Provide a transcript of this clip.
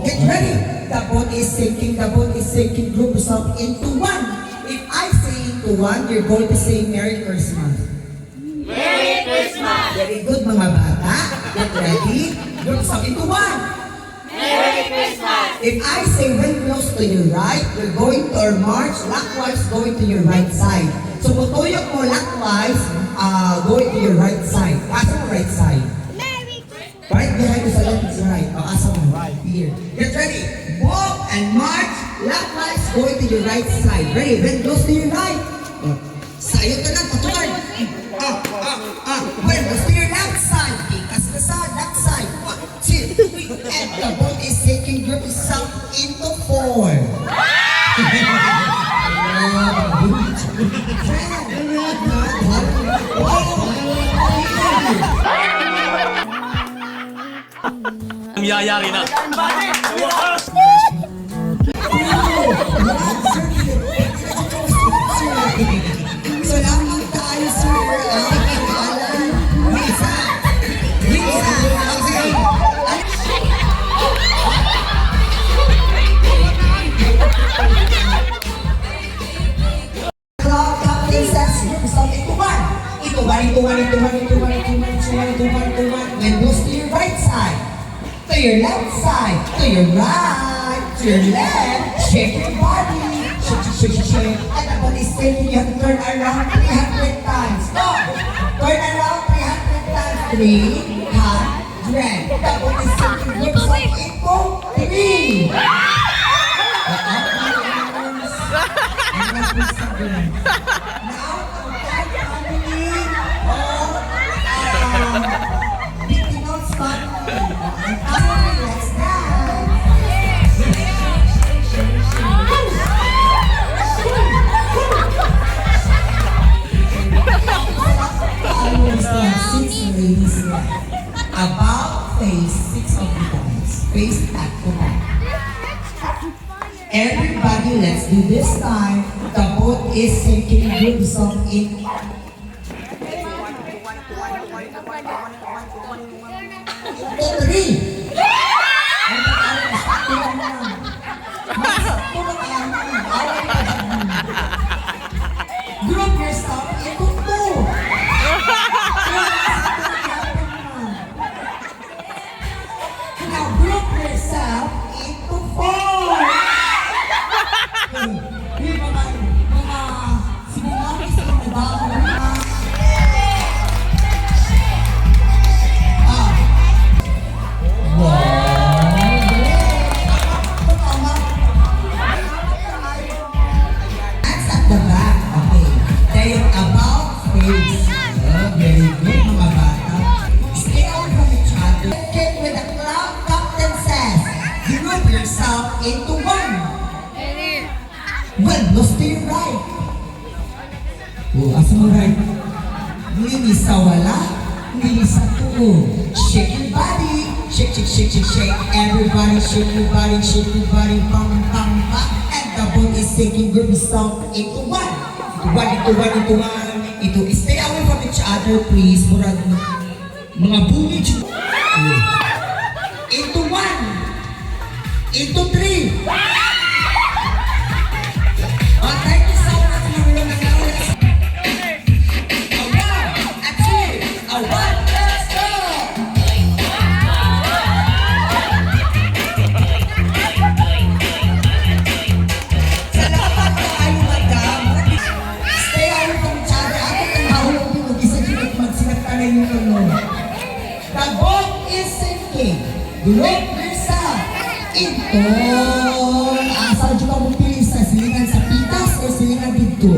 Get ready. The boat is sinking. The boat is sinking. Group yourself into one. If I say into one, you're going to say Merry Christmas. Merry Christmas! Very good, mga bata. Get ready. Group yourself into one. Merry Christmas! If I say wind blows to your right, you're going to march clockwise, going to your right side. So putuyok mo clockwise, going to your right side. Asa mo right side? Right behind you sa left is right. Asa mo? Right here. Get ready. Walk and march clockwise, going to your right side. Ready? Wind blows to your right. Sayo ka na, patuloy. Wind blows to your left side. Ikas ka sa left side. 1, 2, 3. And the boat is taking group itself into 4. Ang yayari na. Salamat tayo, sir. Alan. Lisa. Okay. Clock Captain says, yourself into one. Into one. Then goes to your right side. To your left side. To your right. To your left. Shake your body. Shake. And the body is taking you to turn around 300 times. Stop. Turn around 300 times. 300. The body is taking yourself into 3. About face 6 of the times. Face back to back. Everybody, let's do this time. The boat is sinking. Group yourself in. Three. Group yourself into 2. Now group yourself into 4. Yung mga sinungalis na nagbago na. That's at the back. Okay. Then about face. Very good, mga bata. Stay away from each other. Get with the clock captain says, group yourself into 1. Well, look to your right. Asa mo right? Hindi sa wala, hindi sa tuo. Shake your body. Shake. Everybody shake your body. Pam. And the boat is taking group yourself into 1. Into stay away from each other, please. Murag mga bungit. Into 1. Into 3. Thank you so much, mga nag-awas. A 1, a 2, a 1, let's go! Salamat kayo, madam. Stay away from each other. Ako ang mahulog din mag-isa dito at magsinagtanay yung tulong. The boat is sinking. Group yourself into... Asa dito ka mong pilis sa silingan sa pitas o silingan dito?